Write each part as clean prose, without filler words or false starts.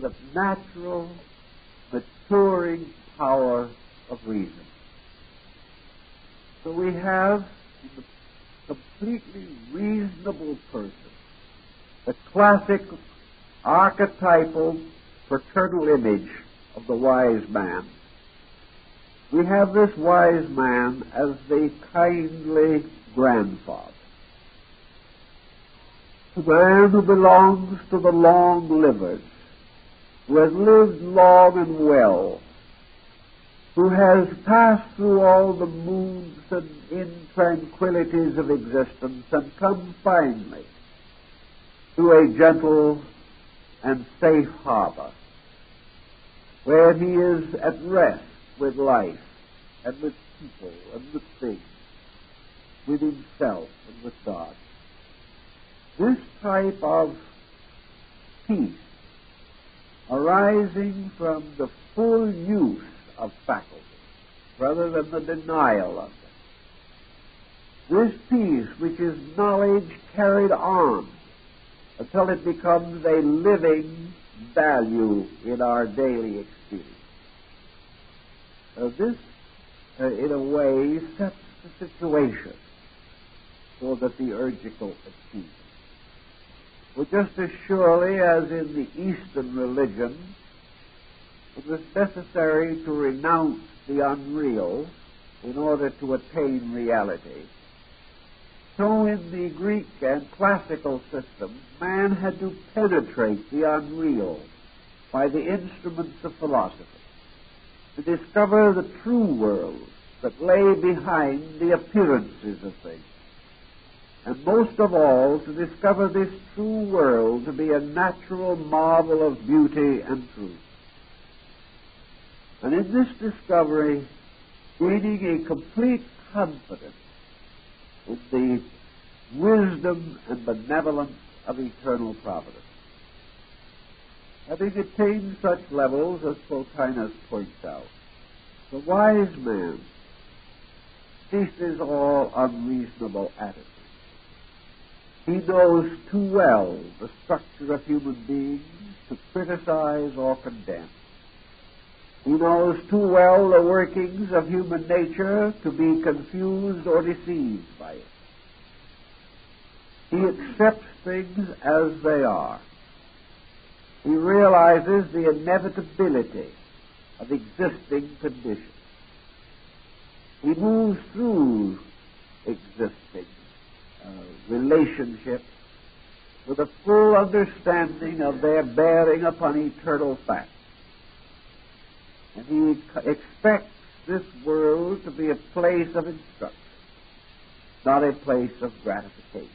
the natural, maturing power of reason. So we have in the completely reasonable person the classic archetypal fraternal image of the wise man. We have this wise man as the kindly grandfather, the man who belongs to the long-livers, who has lived long and well, who has passed through all the moods and intranquilities of existence and come finally to a gentle and safe harbor, where he is at rest with life and with people and with things, with himself and with God. This type of peace arising from the full use of faculty rather than the denial of them. This peace, which is knowledge carried on until it becomes a living value in our daily experience. This, in a way, sets the situation for the theurgical achievement. For just as surely as in the Eastern religion, it was necessary to renounce the unreal in order to attain reality, so in the Greek and classical system, man had to penetrate the unreal by the instruments of philosophy to discover the true world that lay behind the appearances of things, and most of all to discover this true world to be a natural marvel of beauty and truth. And in this discovery, gaining a complete confidence in the wisdom and benevolence of eternal providence. Having attained such levels, as Plotinus points out, the wise man ceases all unreasonable attitude. He knows too well the structure of human beings to criticize or condemn. He knows too well the workings of human nature to be confused or deceived by it. He accepts things as they are. He realizes the inevitability of existing conditions. He moves through existing relationships with a full understanding of their bearing upon eternal facts. And he expects this world to be a place of instruction, not a place of gratification.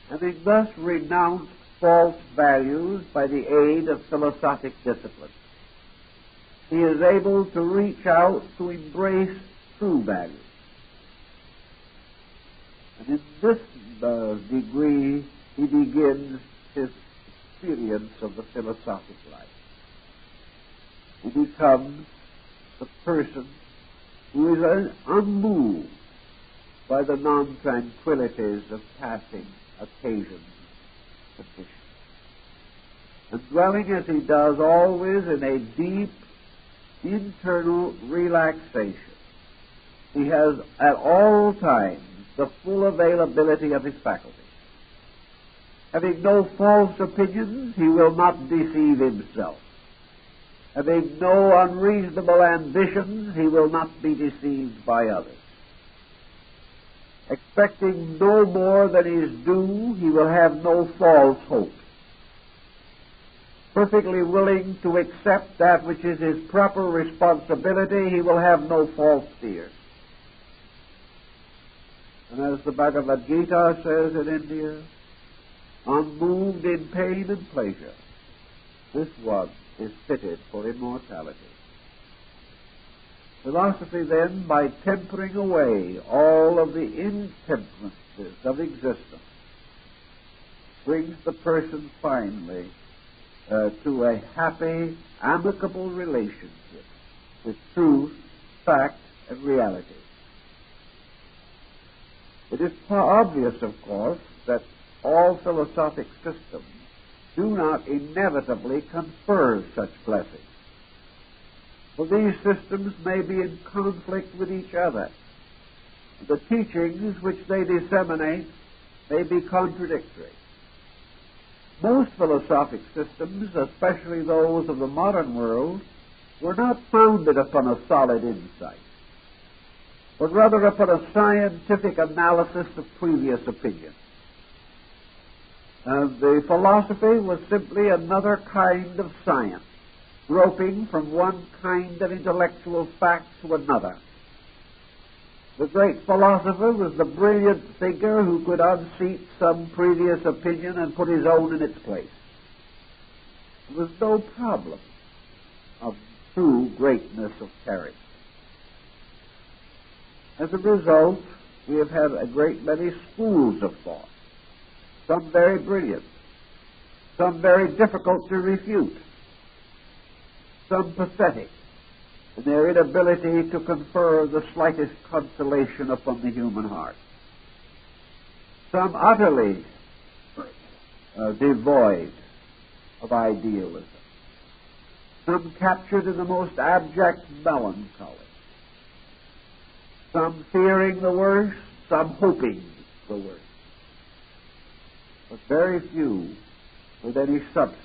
Having thus renounced false values by the aid of philosophic discipline, he is able to reach out to embrace true values. And in this degree, he begins his experience of the philosophic life. He becomes the person who is unmoved by the non-tranquilities of passing occasions, conditions. And dwelling as he does always in a deep internal relaxation, he has at all times the full availability of his faculties. Having no false opinions, he will not deceive himself. Having no unreasonable ambitions, he will not be deceived by others. Expecting no more than is due, he will have no false hopes. Perfectly willing to accept that which is his proper responsibility, he will have no false fears. And as the Bhagavad Gita says in India, unmoved in pain and pleasure, this one is fitted for immortality. Philosophy, then, by tempering away all of the intemperances of existence, brings the person finally to a happy, amicable relationship with truth, fact, and reality. It is obvious, of course, that all philosophic systems do not inevitably confer such blessings. For these systems may be in conflict with each other. The teachings which they disseminate may be contradictory. Most philosophic systems, especially those of the modern world, were not founded upon a solid insight, but rather upon a scientific analysis of previous opinions. The philosophy was simply another kind of science, groping from one kind of intellectual fact to another. The great philosopher was the brilliant thinker who could unseat some previous opinion and put his own in its place. There was no problem of true greatness of character. As a result, we have had a great many schools of thought, some very brilliant, some very difficult to refute, some pathetic in their inability to confer the slightest consolation upon the human heart, some utterly devoid of idealism, some captured in the most abject melancholy, some fearing the worst, some hoping the worst, but very few with any substance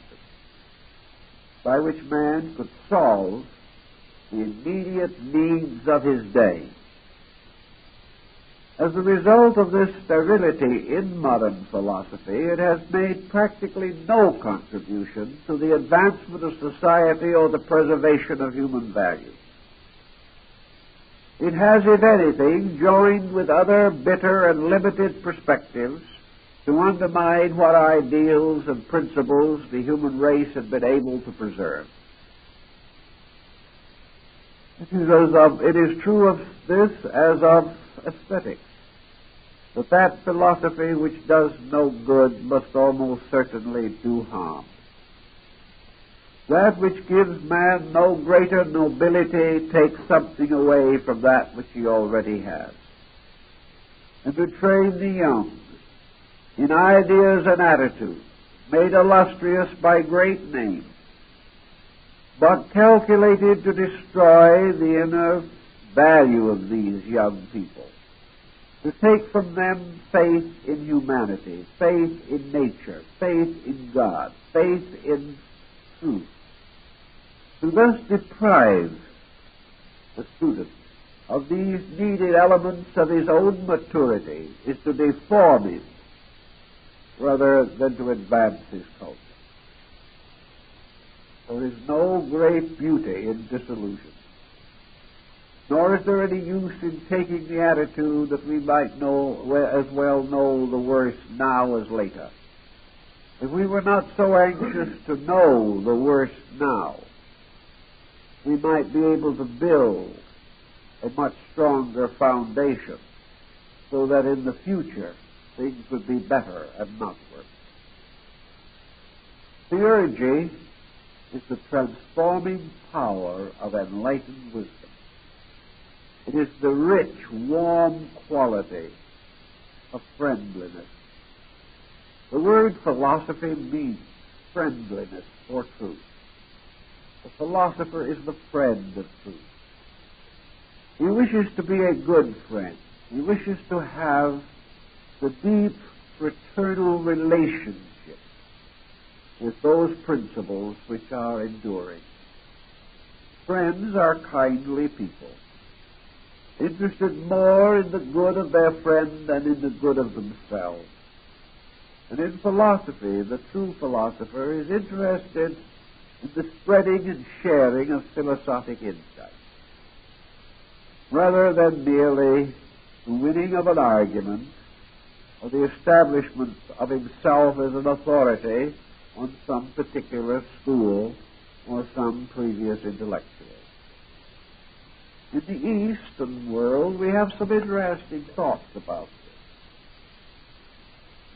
by which man could solve the immediate needs of his day. As a result of this sterility in modern philosophy, it has made practically no contribution to the advancement of society or the preservation of human values. It has, if anything, joined with other bitter and limited perspectives to undermine what ideals and principles the human race had been able to preserve. It is true of this as of aesthetics, that philosophy which does no good must almost certainly do harm. That which gives man no greater nobility takes something away from that which he already has. And to train the young in ideas and attitudes made illustrious by great names, but calculated to destroy the inner value of these young people, to take from them faith in humanity, faith in nature, faith in God, faith in truth, to thus deprive the student of these needed elements of his own maturity is to deform him rather than to advance his culture. There is no great beauty in disillusion, nor is there any use in taking the attitude that we might as well know the worst now as later. If we were not so anxious to know the worst now, we might be able to build a much stronger foundation so that in the future things would be better and not worse. Theurgy is the transforming power of enlightened wisdom. It is the rich, warm quality of friendliness. The word philosophy means friendliness or truth. The philosopher is the friend of truth. He wishes to be a good friend. He wishes to have the deep fraternal relationship with those principles which are enduring. Friends are kindly people, interested more in the good of their friend than in the good of themselves. And in philosophy, the true philosopher is interested in the spreading and sharing of philosophic insight, rather than merely the winning of an argument or the establishment of himself as an authority on some particular school or some previous intellectual. In the Eastern world, we have some interesting thoughts about this.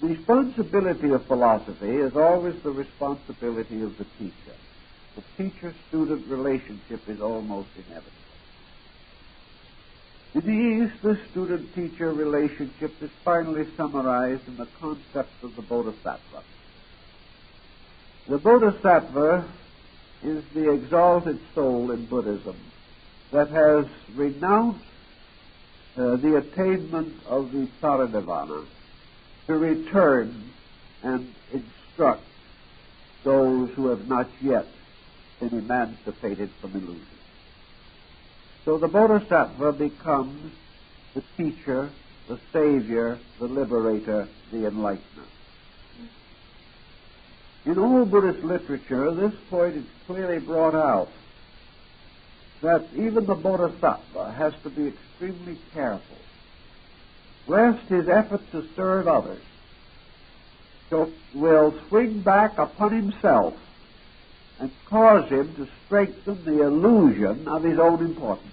The responsibility of philosophy is always the responsibility of the teacher. The teacher-student relationship is almost inevitable. In the East, the student-teacher relationship is finally summarized in the concept of the bodhisattva. The Bodhisattva is the exalted soul in Buddhism that has renounced the attainment of the paranirvana to return and instruct those who have not yet been emancipated from illusion. So the Bodhisattva becomes the teacher, the savior, the liberator, the enlightener. In all Buddhist literature, this point is clearly brought out, that even the Bodhisattva has to be extremely careful, lest his effort to serve others will swing back upon himself and cause him to strengthen the illusion of his own importance.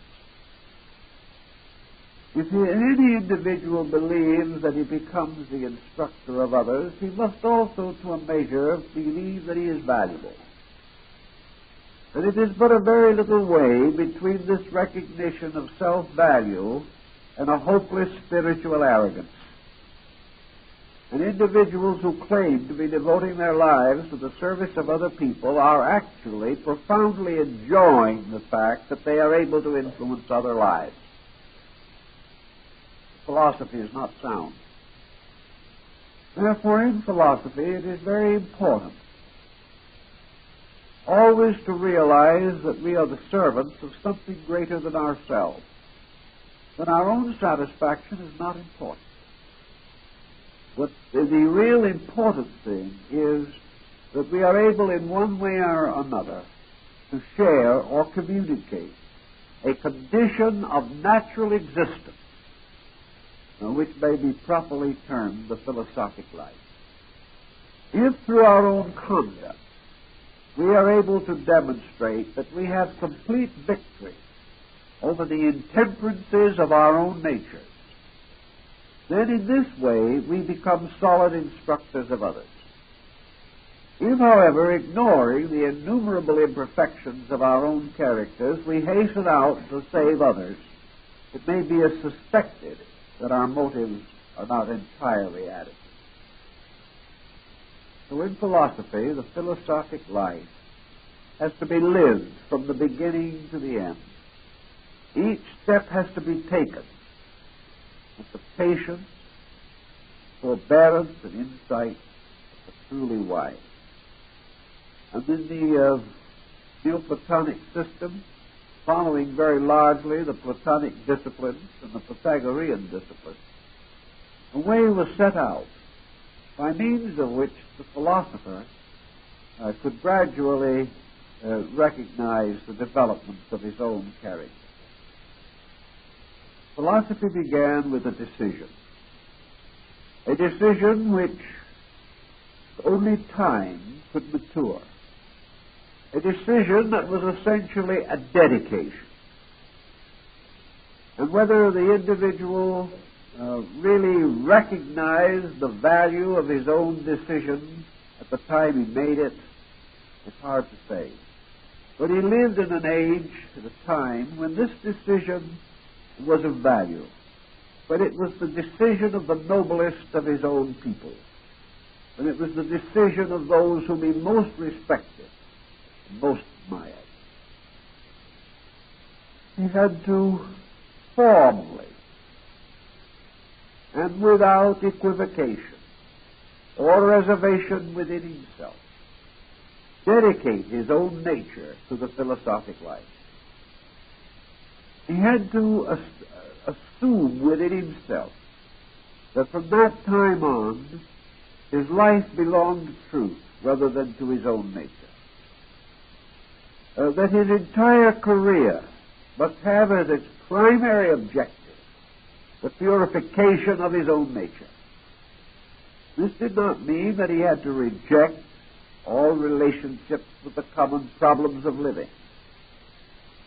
If any individual believes that he becomes the instructor of others, he must also, to a measure, believe that he is valuable. And it is but a very little way between this recognition of self-value and a hopeless spiritual arrogance. And individuals who claim to be devoting their lives to the service of other people are actually profoundly enjoying the fact that they are able to influence other lives. Philosophy is not sound. Therefore, in philosophy, it is very important always to realize that we are the servants of something greater than ourselves, that our own satisfaction is not important. But the real important thing is that we are able in one way or another to share or communicate a condition of natural existence, which may be properly termed the philosophic life. If through our own conduct we are able to demonstrate that we have complete victory over the intemperances of our own natures, then in this way we become solid instructors of others. If, however, ignoring the innumerable imperfections of our own characters, we hasten out to save others, it may be suspected that our motives are not entirely adequate. So in philosophy, the philosophic life has to be lived from the beginning to the end. Each step has to be taken with the patience, forbearance, and insight of the truly wise. And in the Neoplatonic system, following very largely the Platonic disciplines and the Pythagorean disciplines, a way was set out by means of which the philosopher could gradually recognize the development of his own character. Philosophy began with a decision which only time could mature, a decision that was essentially a dedication. And whether the individual really recognized the value of his own decision at the time he made it, it's hard to say. But he lived in an age, at a time, when this decision was of value. But it was the decision of the noblest of his own people. And it was the decision of those whom he most respected and most admired. He had to formally and without equivocation or reservation within himself dedicate his own nature to the philosophic life. He had to assume within himself that from that time on his life belonged to truth rather than to his own nature. That his entire career must have as its primary objective the purification of his own nature. This did not mean that he had to reject all relationships with the common problems of living.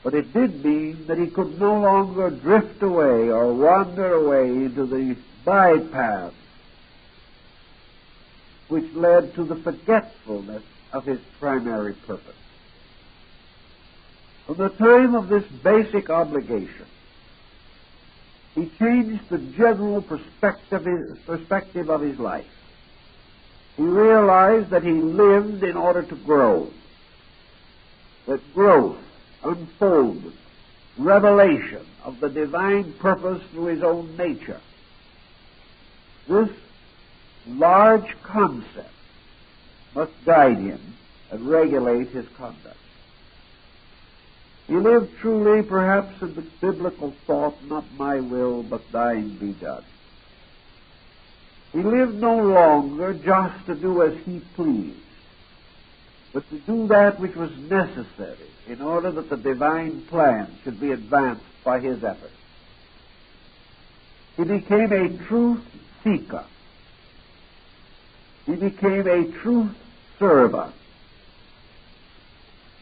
But it did mean that he could no longer drift away or wander away into the bypaths which led to the forgetfulness of his primary purpose. From the time of this basic obligation, he changed the general perspective of his life. He realized that he lived in order to grow, that growth, unfoldment, revelation of the divine purpose through his own nature, this large concept must guide him and regulate his conduct. He lived truly, perhaps, in the biblical thought, not my will, but thine be done. He lived no longer just to do as he pleased, but to do that which was necessary in order that the divine plan should be advanced by his effort. He became a truth seeker. He became a truth server.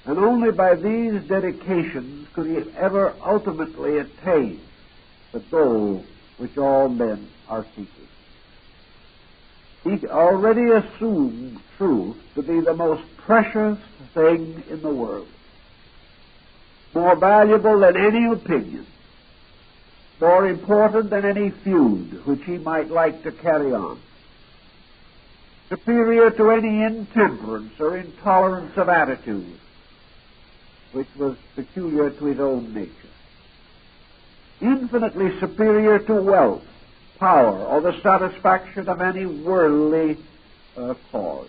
And only by these dedications could he ever ultimately attain the goal which all men are seeking. He already assumed truth to be the most precious thing in the world, more valuable than any opinion, more important than any feud which he might like to carry on, superior to any intemperance or intolerance of attitude which was peculiar to his own nature, infinitely superior to wealth, power, or the satisfaction of any worldly cause.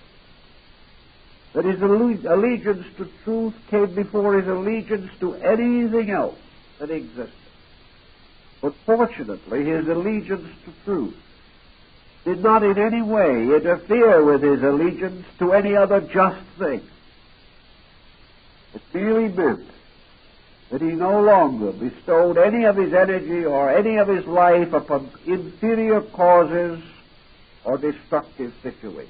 That his allegiance to truth came before his allegiance to anything else that existed. But fortunately, his allegiance to truth did not in any way interfere with his allegiance to any other just thing. It merely meant that he no longer bestowed any of his energy or any of his life upon inferior causes or destructive situations.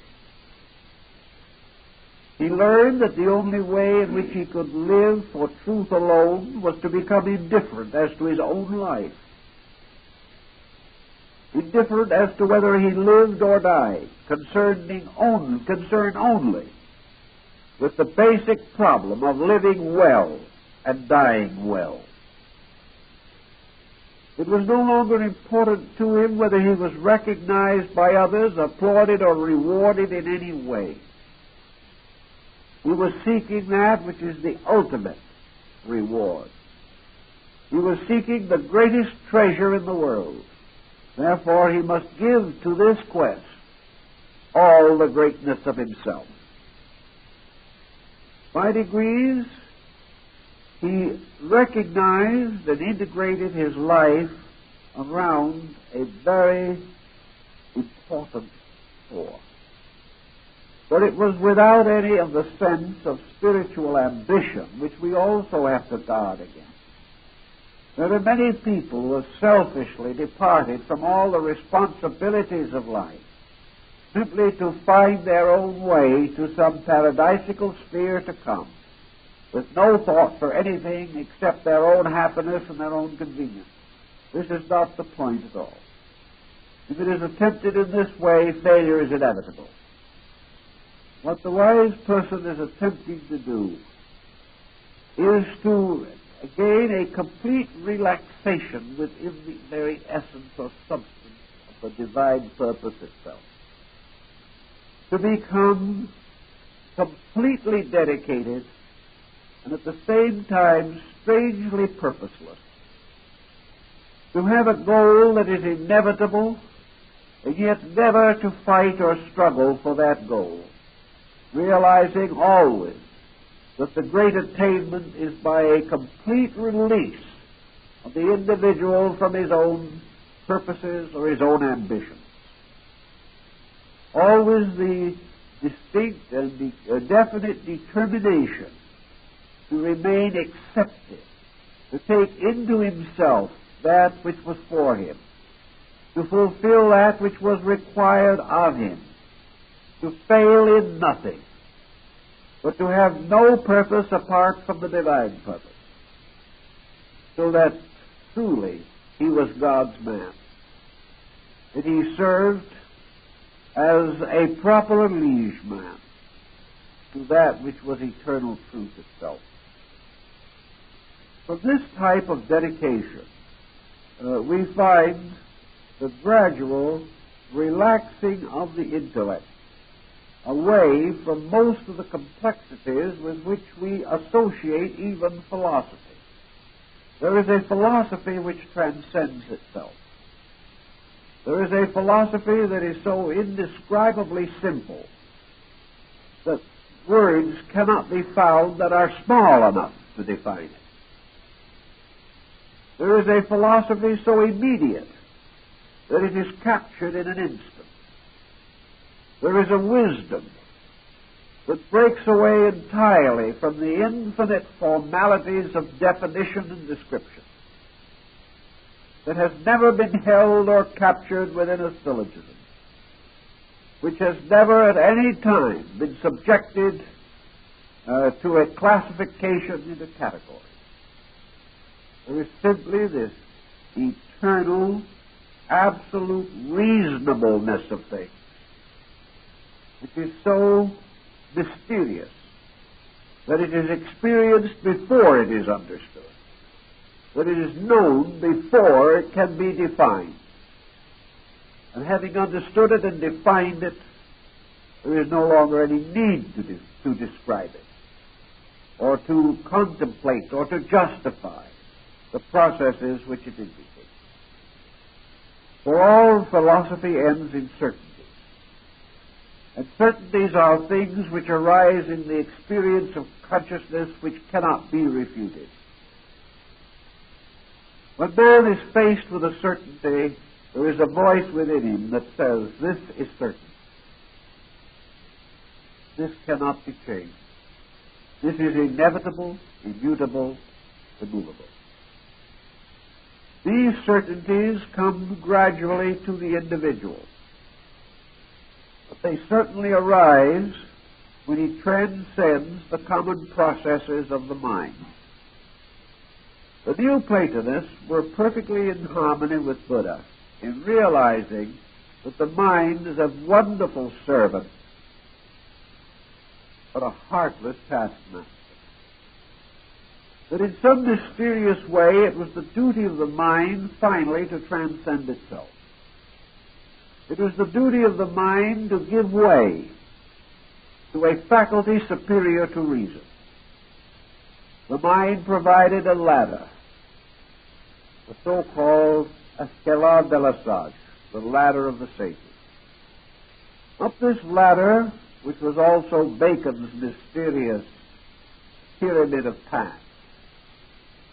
He learned that the only way in which he could live for truth alone was to become indifferent as to his own life, indifferent as to whether he lived or died, concerned only with the basic problem of living well and dying well. It was no longer important to him whether he was recognized by others, applauded, or rewarded in any way. He was seeking that which is the ultimate reward. He was seeking the greatest treasure in the world. Therefore, he must give to this quest all the greatness of himself. By degrees, he recognized and integrated his life around a very important core. But it was without any of the sense of spiritual ambition, which we also have to guard against. There are many people who have selfishly departed from all the responsibilities of life, simply to find their own way to some paradisical sphere to come, with no thought for anything except their own happiness and their own convenience. This is not the point at all. If it is attempted in this way, failure is inevitable. What the wise person is attempting to do is to gain a complete relaxation within the very essence or substance of the divine purpose itself. To become completely dedicated and at the same time strangely purposeless. To have a goal that is inevitable and yet never to fight or struggle for that goal, realizing always that the great attainment is by a complete release of the individual from his own purposes or his own ambitions. Always the distinct and definite determination to remain accepted, to take into himself that which was for him, to fulfill that which was required of him, to fail in nothing, but to have no purpose apart from the divine purpose, so that truly he was God's man, that he served as a proper liege man to that which was eternal truth itself. From this type of dedication, we find the gradual relaxing of the intellect away from most of the complexities with which we associate even philosophy. There is a philosophy which transcends itself. There is a philosophy that is so indescribably simple that words cannot be found that are small enough to define it. There is a philosophy so immediate that it is captured in an instant. There is a wisdom that breaks away entirely from the infinite formalities of definition and description, that has never been held or captured within a syllogism, which has never at any time been subjected to a classification into categories. There is simply this eternal, absolute reasonableness of things, which is so mysterious that it is experienced before it is understood, that it is known before it can be defined. And having understood it and defined it, there is no longer any need to describe it, or to contemplate, or to justify the processes which it indicates. For all philosophy ends in certainty. And certainties are things which arise in the experience of consciousness which cannot be refuted. When man is faced with a certainty, there is a voice within him that says, this is certain. This cannot be changed. This is inevitable, immutable, immovable. These certainties come gradually to the individual, but they certainly arise when he transcends the common processes of the mind. The Neoplatonists were perfectly in harmony with Buddha in realizing that the mind is a wonderful servant, but a heartless taskmaster. That in some mysterious way it was the duty of the mind finally to transcend itself. It was the duty of the mind to give way to a faculty superior to reason. The mind provided a ladder, the so-called escalade de la sage, the ladder of the sages. Up this ladder, which was also Bacon's mysterious pyramid of paths,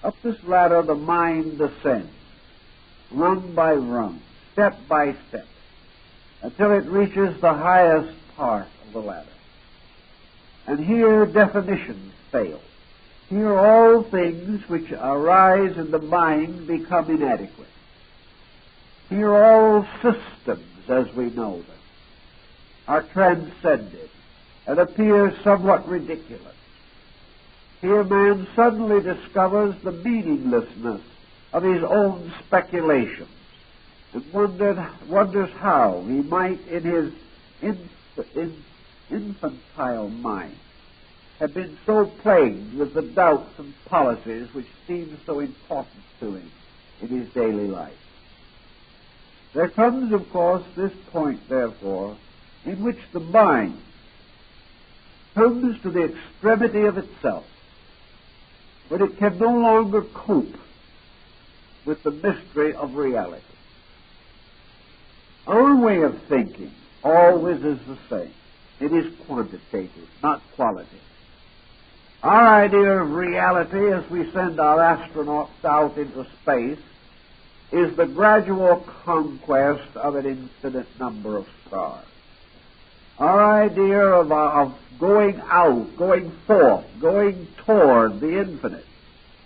up this ladder the mind descends, rung by rung, step by step, until it reaches the highest part of the ladder. And here definitions fail. Here all things which arise in the mind become inadequate. Here all systems, as we know them, are transcended and appear somewhat ridiculous. Here man suddenly discovers the meaninglessness of his own speculations and wonders how he might, in his infantile mind, have been so plagued with the doubts and policies which seem so important to him in his daily life. There comes, of course, this point, therefore, in which the mind comes to the extremity of itself, but it can no longer cope with the mystery of reality. Our way of thinking always is the same. It is quantitative, not qualitative. Our idea of reality as we send our astronauts out into space is the gradual conquest of an infinite number of stars. Our idea of going out, going forth, going toward the infinite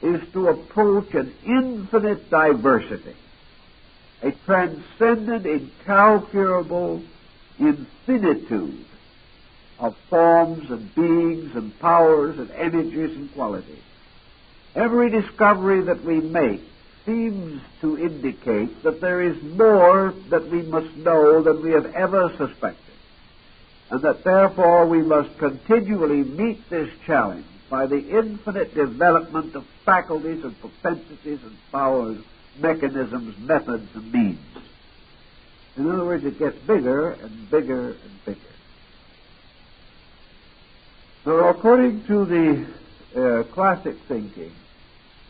is to approach an infinite diversity, a transcendent, incalculable infinitude of forms and beings and powers and energies and qualities. Every discovery that we make seems to indicate that there is more that we must know than we have ever suspected, and that therefore we must continually meet this challenge by the infinite development of faculties and propensities and powers, mechanisms, methods, and means. In other words, it gets bigger and bigger and bigger. Now, according to the classic thinking,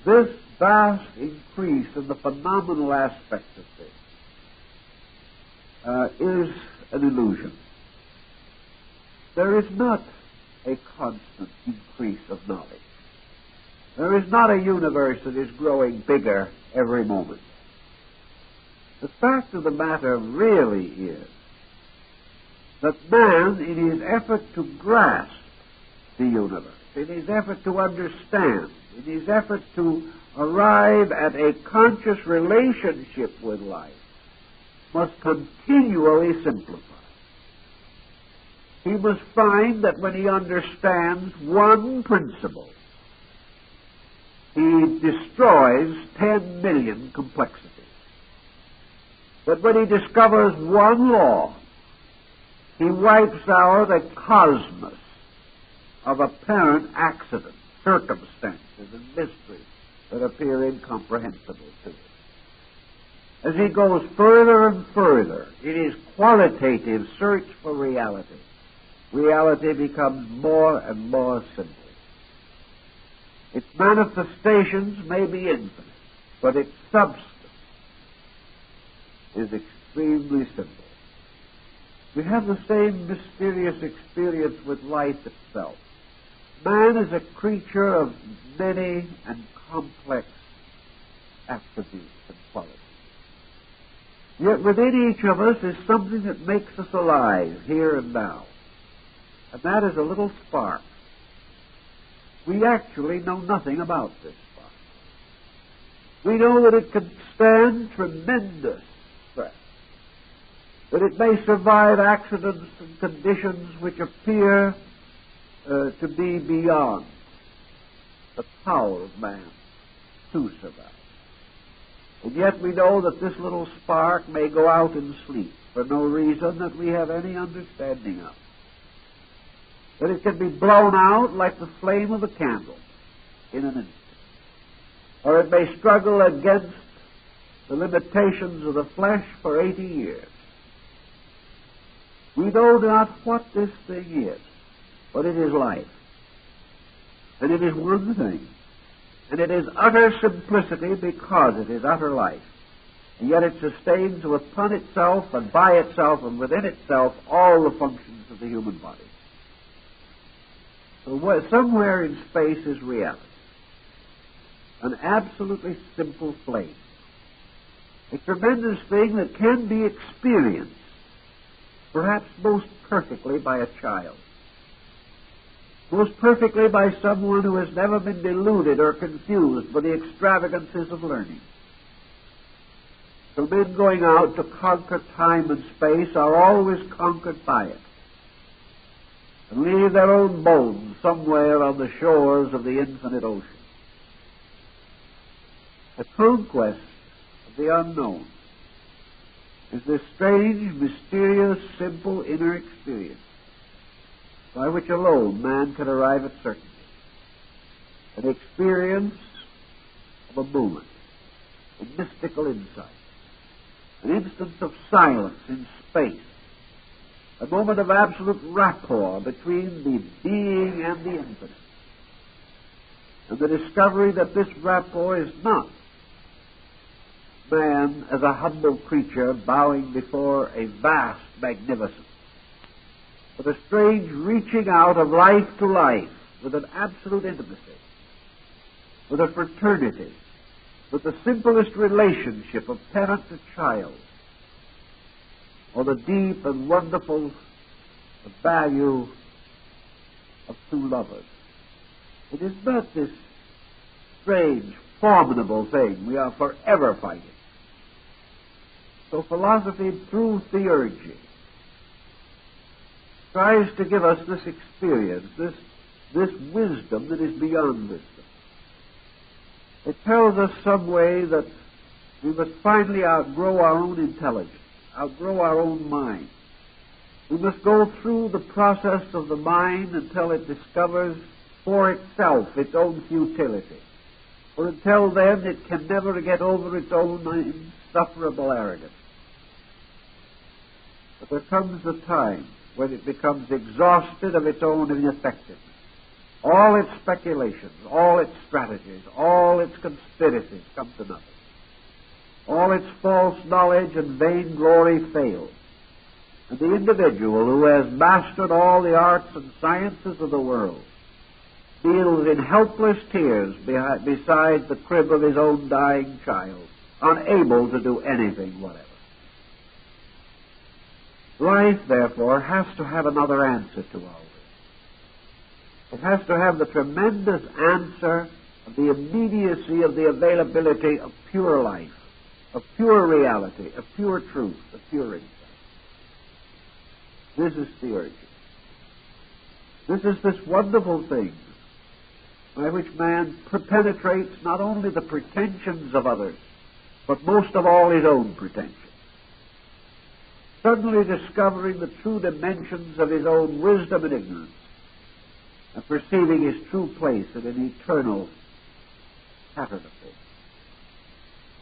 this vast increase in the phenomenal aspect of things is an illusion. There is not a constant increase of knowledge. There is not a universe that is growing bigger every moment. The fact of the matter really is that man, in his effort to grasp the universe, in his effort to understand, in his effort to arrive at a conscious relationship with life, must continually simplify. He must find that when he understands one principle, he destroys 10 million complexities. But when he discovers one law, he wipes out a cosmos of apparent accidents, circumstances, and mysteries that appear incomprehensible to him. As he goes further and further in his qualitative search for reality, reality becomes more and more simple. Its manifestations may be infinite, but its substance is extremely simple. We have the same mysterious experience with life itself. Man is a creature of many and complex attributes and qualities. Yet within each of us is something that makes us alive here and now. And that is a little spark. We actually know nothing about this spark. We know that it can stand tremendous stress, that it may survive accidents and conditions which appear to be beyond the power of man to survive. And yet we know that this little spark may go out in sleep for no reason that we have any understanding of. That it can be blown out like the flame of a candle in an instant. Or it may struggle against the limitations of the flesh for 80 years. We know not what this thing is, but it is life. And it is one thing. And it is utter simplicity because it is utter life. And yet it sustains upon itself and by itself and within itself all the functions of the human body. So somewhere in space is reality. An absolutely simple flame. A tremendous thing that can be experienced, perhaps most perfectly by a child. Most perfectly by someone who has never been deluded or confused by the extravagances of learning. So men going out to conquer time and space are always conquered by it, and leave their own bones somewhere on the shores of the infinite ocean. The conquest of the unknown is this strange, mysterious, simple inner experience by which alone man can arrive at certainty. An experience of a moment, a mystical insight, an instance of silence in space, a moment of absolute rapport between the being and the infinite, and the discovery that this rapport is not man as a humble creature bowing before a vast magnificence, but a strange reaching out of life to life with an absolute intimacy, with a fraternity, with the simplest relationship of parent to child, or the deep and wonderful value of two lovers. It is not this strange, formidable thing we are forever fighting. So philosophy, through theurgy, tries to give us this experience, this wisdom that is beyond wisdom. It tells us some way that we must finally outgrow our own intelligence, outgrow our own mind. We must go through the process of the mind until it discovers for itself its own futility. For until then it can never get over its own insufferable arrogance. But there comes a time when it becomes exhausted of its own ineffectiveness, All its speculations, all its strategies, all its conspiracies come to nothing. All its false knowledge and vain glory fail. And the individual who has mastered all the arts and sciences of the world kneels in helpless tears beside the crib of his own dying child, unable to do anything whatever. Life, therefore, has to have another answer to all this. It has to have the tremendous answer of the immediacy of the availability of pure life, of pure reality, of pure truth, of pure insight. This is theurgy. This is this wonderful thing by which man penetrates not only the pretensions of others, but most of all his own pretensions. Suddenly discovering the true dimensions of his own wisdom and ignorance, and perceiving his true place in an eternal pattern of things.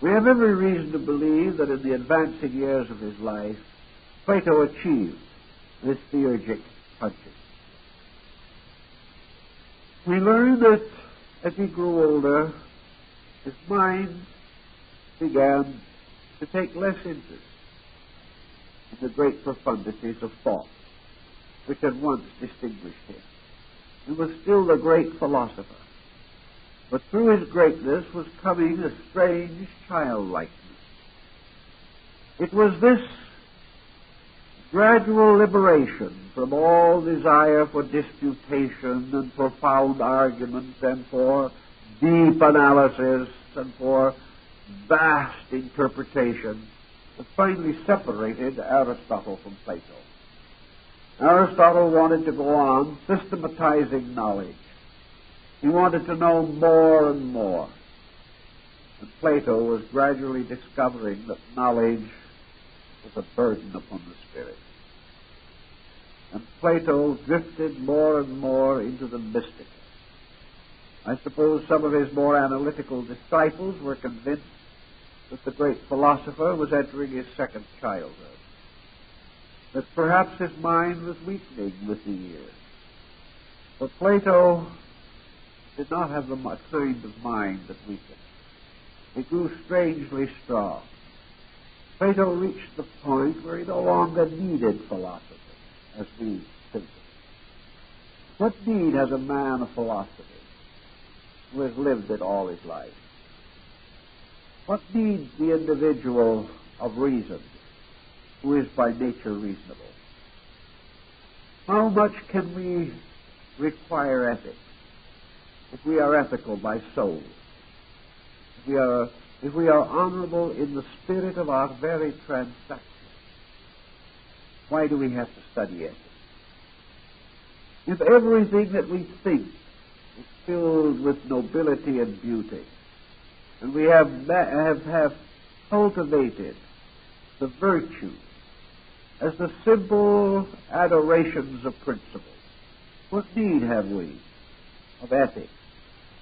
We have every reason to believe that in the advancing years of his life, Plato achieved this theurgic consciousness. We learn that as he grew older, his mind began to take less interest in the great profundities of thought which had once distinguished him. He was still the great philosopher, but through his greatness was coming a strange childlikeness. It was this gradual liberation from all desire for disputation and profound argument and for deep analysis and for vast interpretation that finally separated Aristotle from Plato. Aristotle wanted to go on systematizing knowledge. He wanted to know more and more. And Plato was gradually discovering that knowledge was a burden upon the spirit. And Plato drifted more and more into the mystical. I suppose some of his more analytical disciples were convinced that the great philosopher was entering his second childhood, that perhaps his mind was weakening with the years. But Plato did not have the kind of mind that weakened. It grew strangely strong. Plato reached the point where he no longer needed philosophy, as we think. What need has a man of philosophy who has lived it all his life? What needs the individual of reason who is by nature reasonable? How much can we require ethics if we are ethical by soul? If we are honorable in the spirit of our very transaction? Why do we have to study ethics? If everything that we think is filled with nobility and beauty, and we have cultivated the virtues as the simple adorations of principles, what need have we of ethics?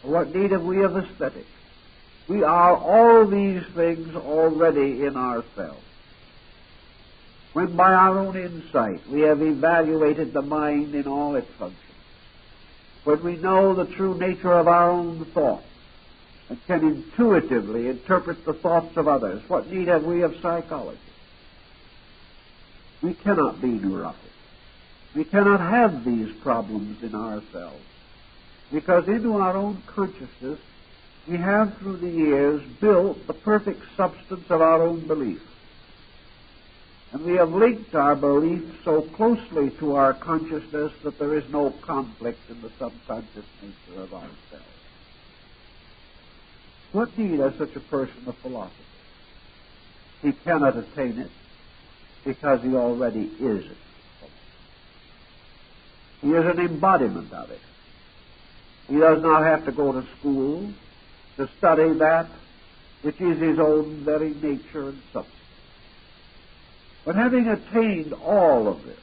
Or what need have we of aesthetics? We are all these things already in ourselves. When by our own insight we have evaluated the mind in all its functions, when we know the true nature of our own thoughts and can intuitively interpret the thoughts of others, what need have we of psychology? We cannot be neurotic. We cannot have these problems in ourselves, because into our own consciousness we have through the years built the perfect substance of our own belief. And we have linked our belief so closely to our consciousness that there is no conflict in the subconscious nature of ourselves. What need has such a person of philosophy? He cannot attain it because he already is it. He is an embodiment of it. He does not have to go to school to study that which is his own very nature and substance. But having attained all of this,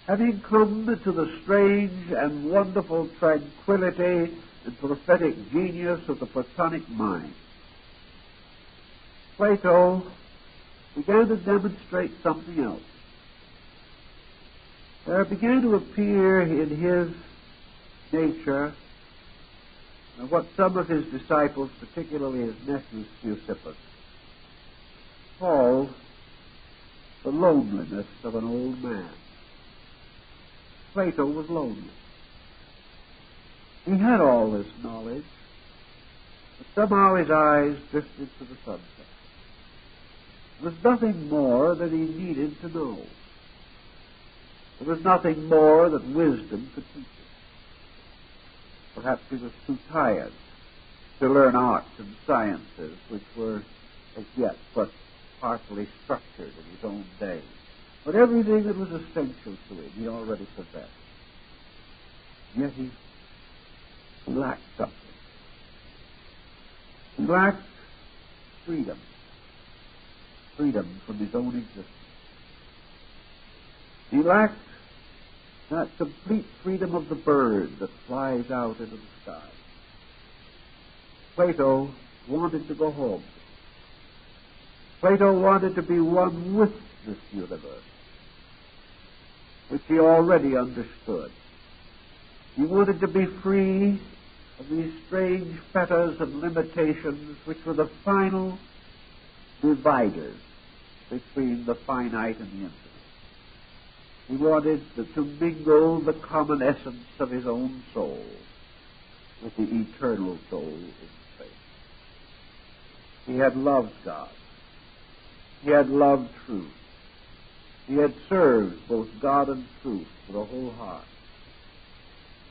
having come to the strange and wonderful tranquility and prophetic genius of the Platonic mind, Plato began to demonstrate something else. There began to appear in his nature, and what some of his disciples, particularly his nephew Speusippus, called the loneliness of an old man. Plato was lonely. He had all this knowledge, but somehow his eyes drifted to the sunset. There was nothing more that he needed to know. There was nothing more that wisdom could teach him. Perhaps he was too tired to learn arts and sciences which were as yet but partially structured in his own day. But everything that was essential to him he already possessed. Yet he lacked something. He lacked freedom. Freedom from his own existence. He lacked that complete freedom of the bird that flies out into the sky. Plato wanted to go home. Plato wanted to be one with this universe, which he already understood. He wanted to be free of these strange fetters and limitations which were the final dividers between the finite and the infinite. He wanted to mingle the common essence of his own soul with the eternal soul in space. He had loved God. He had loved truth. He had served both God and truth with a whole heart.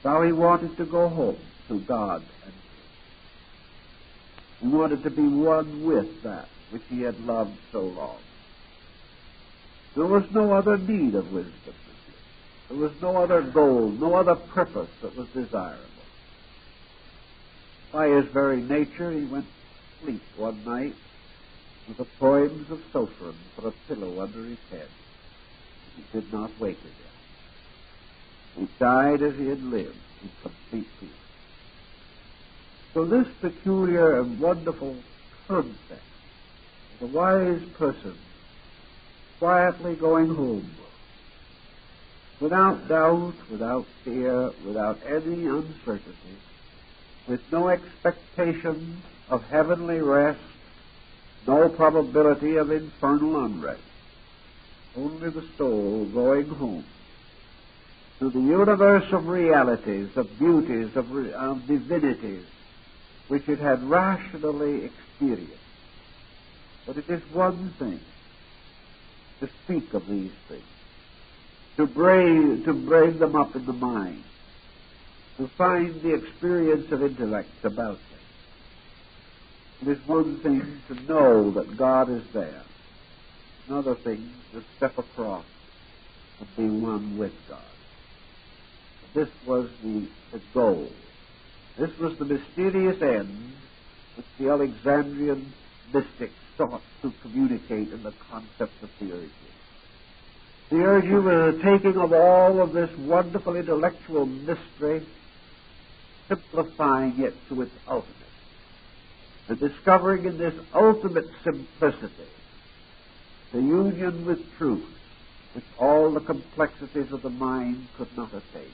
Now he wanted to go home to God and truth. He wanted to be one with that which he had loved so long. There was no other need of wisdom. There was no other goal, no other purpose that was desirable. By his very nature, he went to sleep one night with the poems of Sophron for a pillow under his head. He did not wake again. He died as he had lived, in complete peace. So this peculiar and wonderful concept of a wise person quietly going home, without doubt, without fear, without any uncertainty, with no expectation of heavenly rest, no probability of infernal unrest, only the soul going home to the universe of realities, of beauties, of divinities, which it had rationally experienced. But it is one thing to speak of these things, to bring them up in the mind, to find the experience of intellect about them. It is one thing to know that God is there. Another thing to step across and be one with God. This was the goal. This was the mysterious end which the Alexandrian mystics sought to communicate in the concept of theurgy. Theurgy was the taking of all of this wonderful intellectual mystery, simplifying it to its ultimate, and discovering in this ultimate simplicity the union with truth, which all the complexities of the mind could not attain.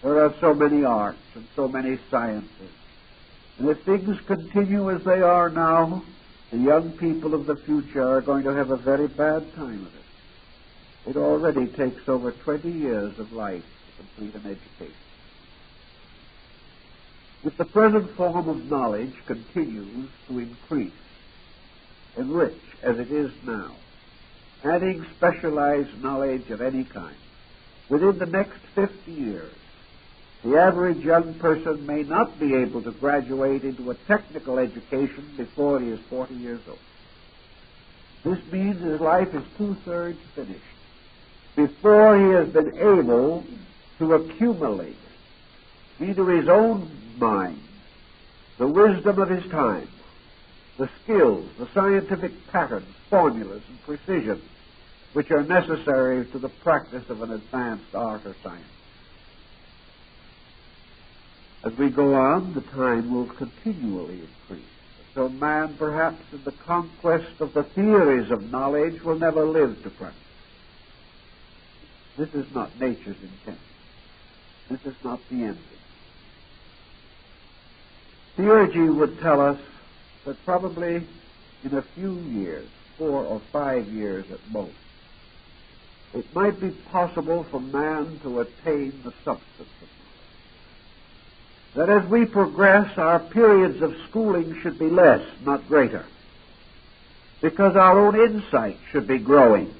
There are so many arts and so many sciences, and if things continue as they are now, the young people of the future are going to have a very bad time of it. It already takes over 20 years of life to complete an education. If the present form of knowledge continues to increase, enrich as it is now, adding specialized knowledge of any kind, within the next 50 years, the average young person may not be able to graduate into a technical education before he is 40 years old. This means his life is 2/3 finished before he has been able to accumulate into his own mind the wisdom of his time, the skills, the scientific patterns, formulas, and precision which are necessary to the practice of an advanced art or science. As we go on, the time will continually increase, until man, perhaps in the conquest of the theories of knowledge, will never live to practice. This is not nature's intent. This is not the ending. Theurgy would tell us that probably in a few years, 4 or 5 years at most, it might be possible for man to attain the substance of knowledge. That as we progress, our periods of schooling should be less, not greater, because our own insight should be growing,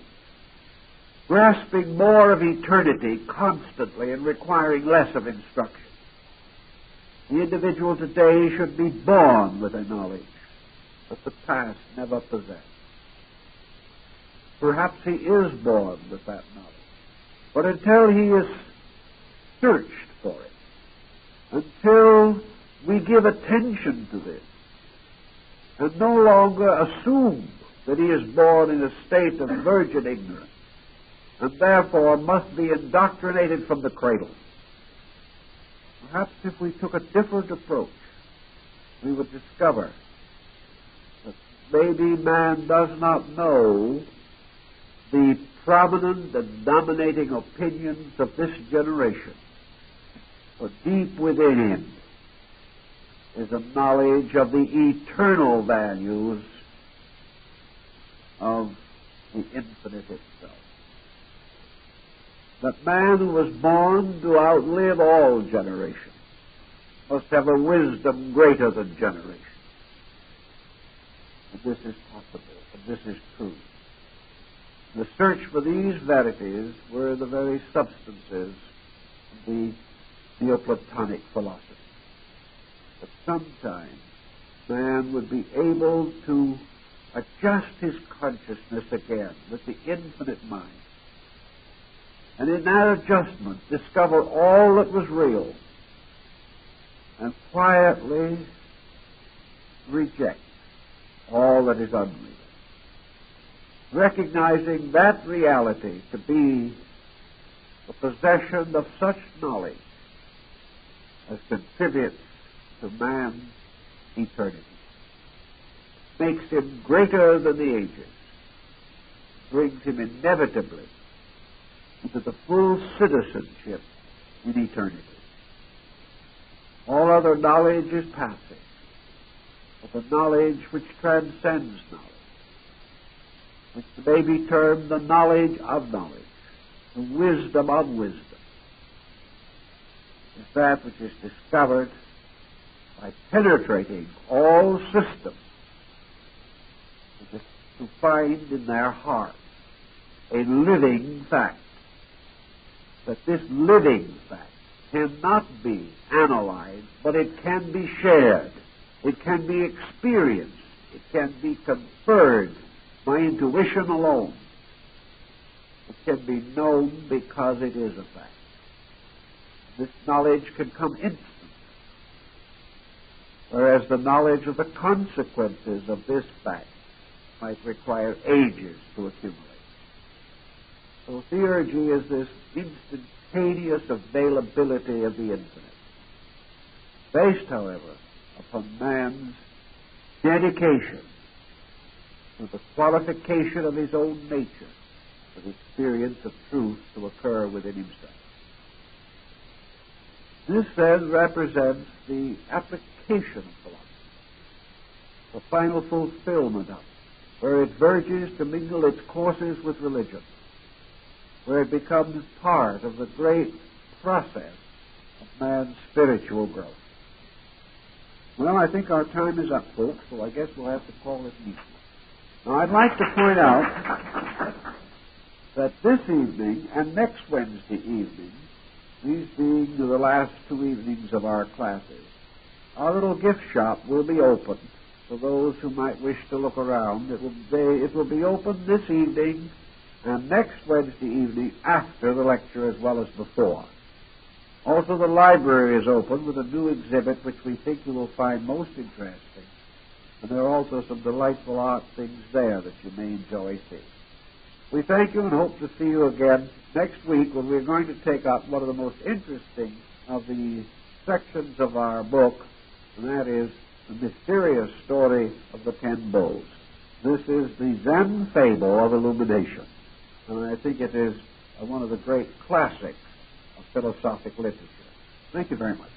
grasping more of eternity constantly and requiring less of instruction. The individual today should be born with a knowledge that the past never possessed. Perhaps he is born with that knowledge, but until he is searched for it, until we give attention to this, and no longer assume that he is born in a state of virgin ignorance, and therefore must be indoctrinated from the cradle. Perhaps if we took a different approach, we would discover that maybe man does not know the prominent and dominating opinions of this generation, but deep within him is a knowledge of the eternal values of the infinite itself. That man who was born to outlive all generations must have a wisdom greater than generations. And this is possible, and this is true. The search for these verities were the very substances of the Neoplatonic philosophy. That sometime man would be able to adjust his consciousness again with the infinite mind, and in that adjustment discover all that was real and quietly reject all that is unreal, recognizing that reality to be the possession of such knowledge as contributes to man's eternity, makes him greater than the ages, brings him inevitably into the full citizenship in eternity. All other knowledge is passing, but the knowledge which transcends knowledge, which may be termed the knowledge of knowledge, the wisdom of wisdom, is that which is discovered by penetrating all systems, to find in their heart a living fact. That this living fact cannot be analyzed, but it can be shared. It can be experienced. It can be conferred by intuition alone. It can be known because it is a fact. This knowledge can come instant, whereas the knowledge of the consequences of this fact might require ages to accumulate. So theurgy is this instantaneous availability of the infinite, based, however, upon man's dedication to the qualification of his own nature for the experience of truth to occur within himself. This then represents the application of philosophy, the final fulfillment of it, where it verges to mingle its courses with religion, where it becomes part of the great process of man's spiritual growth. Well, I think our time is up, folks, so I guess we'll have to call it meeting. Now, I'd like to point out that this evening and next Wednesday evening, these being the last 2 evenings of our classes, our little gift shop will be open for those who might wish to look around. It will be open this evening and next Wednesday evening after the lecture as well as before. Also, the library is open with a new exhibit which we think you will find most interesting. And there are also some delightful art things there that you may enjoy seeing. We thank you and hope to see you again next week when we're going to take up one of the most interesting of the sections of our book, and that is the mysterious story of the 10 Bowls. This is the Zen fable of illumination. And I think it is one of the great classics of philosophic literature. Thank you very much.